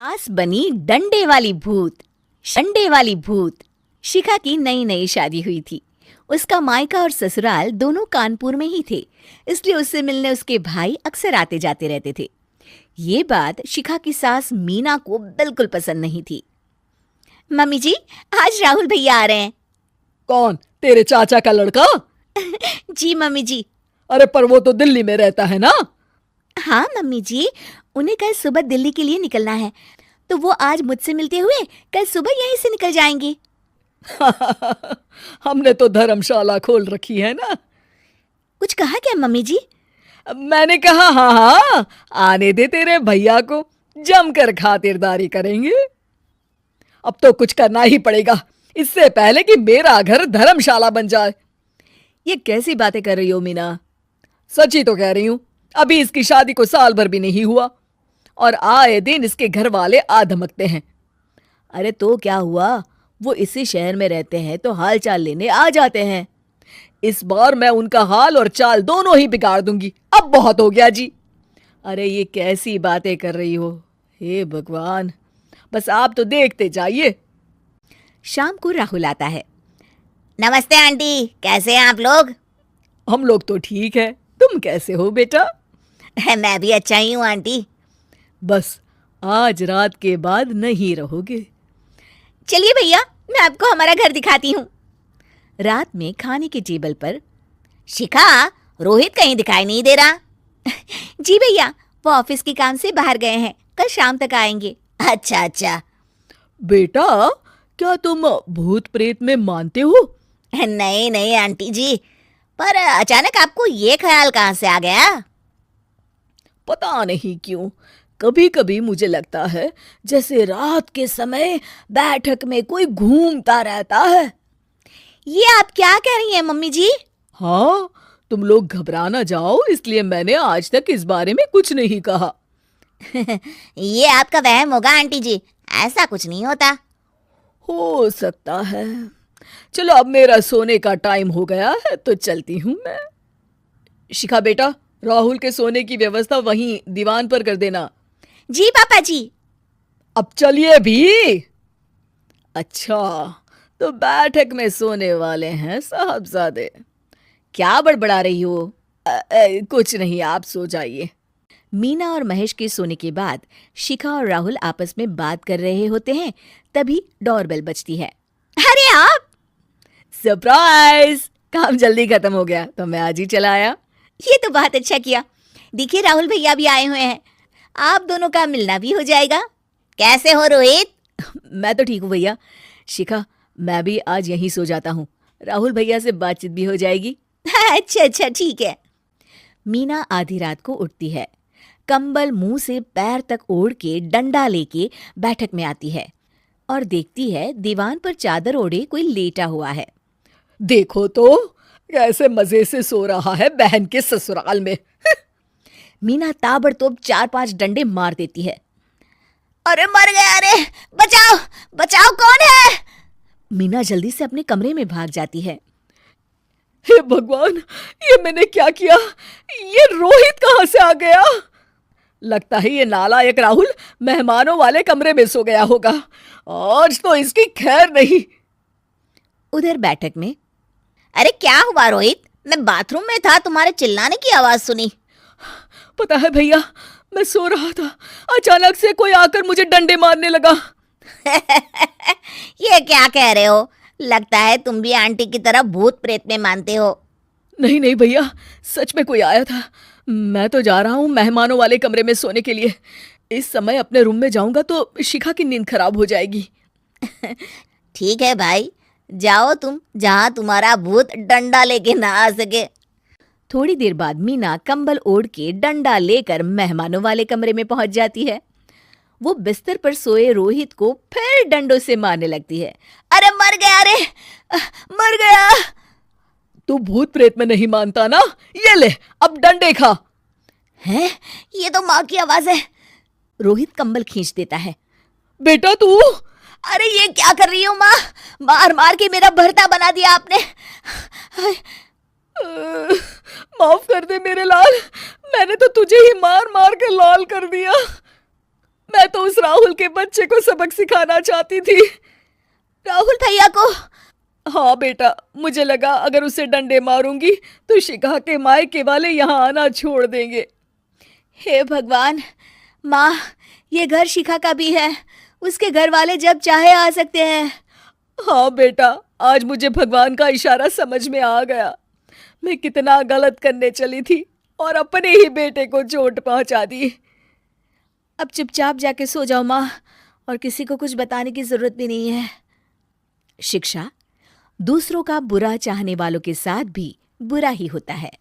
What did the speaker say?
आस बनी डंडे वाली भूत। डंडे वाली भूत। शिखा की नई नई शादी हुई थी। उसका मायका और ससुराल दोनों कानपुर में ही थे, इसलिए उससे मिलने उसके भाई अक्सर आते जाते रहते थे। ये बात शिखा की सास मीना को बिल्कुल पसंद नहीं थी। मम्मी जी, आज राहुल भैया आ रहे हैं। कौन? तेरे चाचा का लड़का? जी मम्मी जी। अरे पर वो तो दिल्ली में रहता है ना। हाँ मम्मी जी, उन्हें कल सुबह दिल्ली के लिए निकलना है, तो वो आज मुझसे मिलते हुए कल सुबह यहीं से निकल जाएंगे। हमने तो धर्मशाला खोल रखी है ना। कुछ कहा क्या मम्मी जी? मैंने कहा हाँ हाँ, आने दे तेरे भैया को, जमकर खातिरदारी करेंगे। अब तो कुछ करना ही पड़ेगा, इससे पहले कि मेरा घर धर्मशाला बन जाए। ये कैसी बातें कर रही हो मीना? सच ही तो कह रही हूं। अभी इसकी शादी को साल भर भी नहीं हुआ और आए दिन इसके घर वाले आ धमकते हैं। अरे तो क्या हुआ, वो इसी शहर में रहते हैं तो हाल चाल लेने आ जाते हैं। इस बार मैं उनका हाल और चाल दोनों ही बिगाड़ दूंगी। अब बहुत हो गया जी। अरे ये कैसी बातें कर रही हो, हे भगवान। बस आप तो देखते जाइए। शाम को राहुल आता है। नमस्ते आंटी, कैसे हैं आप लोग? हम लोग तो ठीक है, तुम कैसे हो बेटा? मैं भी अच्छा ही हूँ आंटी। बस आज रात के बाद नहीं रहोगे। चलिए भैया, मैं आपको हमारा घर दिखाती हूँ। रात में खाने के टेबल पर शिखा, रोहित कहीं दिखाई नहीं दे रहा। जी भैया, वो ऑफिस के काम से बाहर गए हैं, कल शाम तक आएंगे। अच्छा अच्छा। बेटा, क्या तुम भूत प्रेत में मानते हो? नहीं नहीं आंटी जी, पर अचानक आपको ये ख्याल कहाँ से आ गया? पता नहीं क्यों, कभी कभी मुझे लगता है जैसे रात के समय बैठक में कोई घूमता रहता है। ये आप क्या कह रही हैं मम्मी जी? हाँ, तुम लोग घबरा ना जाओ, इसलिए मैंने आज तक इस बारे में कुछ नहीं कहा। ये आपका वहम होगा आंटी जी, ऐसा कुछ नहीं होता। हो सकता है। चलो अब मेरा सोने का टाइम हो गया है तो चलती हूँ मैं। शिखा बेटा, राहुल के सोने की व्यवस्था वहीं दीवान पर कर देना। जी पापा जी। अब चलिए भी। अच्छा, तो बैठक में सोने वाले हैं साहबजादे। क्या बड़बड़ा रही हो? कुछ नहीं, आप सो जाइए। मीना और महेश के सोने के बाद शिखा और राहुल आपस में बात कर रहे होते हैं, तभी डोरबेल बजती है। अरे आप! सरप्राइज! काम जल्दी खत्म हो गया तो मैं आज ही चला आया। ये तो बहुत अच्छा किया। देखिए राहुल भैया भी आए हुए हैं, आप दोनों का मिलना भी हो जाएगा। कैसे हो रोहित? मैं तो ठीक हूँ भैया। शिखा, मैं भी आज यहीं सो जाता हूँ, राहुल भैया से बातचीत भी हो जाएगी। अच्छा अच्छा ठीक है। मीना आधी रात को उठती है, कंबल मुंह से पैर तक ओढ़ के डंडा लेके बैठक में आती है और देखती है दीवान पर चादर ओढ़े कोई लेटा हुआ है। देखो तो कैसे मजे से सो रहा है बहन के ससुराल में। मीना ताबड़तोड़ 4-5 डंडे मार देती है। अरे मर गया, अरे बचाओ बचाओ, कौन है? मीना जल्दी से अपने कमरे में भाग जाती है। हे भगवान, ये मैंने क्या किया? ये रोहित कहाँ से आ गया? लगता है ये नालायक राहुल मेहमानों वाले कमरे में सो गया होगा। आज तो इसकी खैर नहीं। उधर बैठक में, अरे क्या हुआ रोहित? मैं बाथरूम में था, तुम्हारे चिल्लाने की आवाज सुनी। पता है भैया, मैं सो रहा था, अचानक से कोई आकर मुझे डंडे मारने लगा। ये क्या कह रहे हो? लगता है तुम भी आंटी की तरह भूत प्रेत में मानते हो। नहीं नहीं भैया, सच में कोई आया था। मैं तो जा रहा हूँ मेहमानों वाले कमरे में सोने के लिए। इस समय अपने रूम में जाऊंगा तो शिखा की नींद खराब हो जाएगी। ठीक है भाई, जाओ तुम, जहां तुम्हारा भूत डंडा लेके ना आ सके। थोड़ी देर बाद मीना कंबल ओढ़ के डंडा लेकर मेहमानों वाले कमरे में पहुंच जाती है। वो बिस्तर पर सोए रोहित को फिर डंडों से मारने लगती है। अरे मर गया, अरे मर गया। तू भूत प्रेत में नहीं मानता ना? ये ले, अब डंडे खा। हैं? ये तो माँ की आवाज है। रोहित कंबल खींच देता है। बेटा तू! अरे ये क्या कर रही हो माँ? मार मार के मेरा भरता बना दिया आपने। माफ कर दे मेरे लाल, मैंने तो तुझे ही मार मार के लाल कर दिया। मैं तो उस राहुल के बच्चे को सबक सिखाना चाहती थी। राहुल भैया को? हाँ बेटा, मुझे लगा अगर उसे डंडे मारूंगी तो शिखा के मायके वाले यहाँ आना छोड़ देंगे। हे भगवान, माँ, ये घर शिखा का भी है, उसके घर वाले जब चाहे आ सकते हैं। हाँ बेटा, आज मुझे भगवान का इशारा समझ में आ गया। मैं कितना गलत करने चली थी और अपने ही बेटे को चोट पहुंचा दी। अब चुपचाप जाके सो जाओ माँ, और किसी को कुछ बताने की जरूरत भी नहीं है। शिक्षा दूसरों का बुरा चाहने वालों के साथ भी बुरा ही होता है।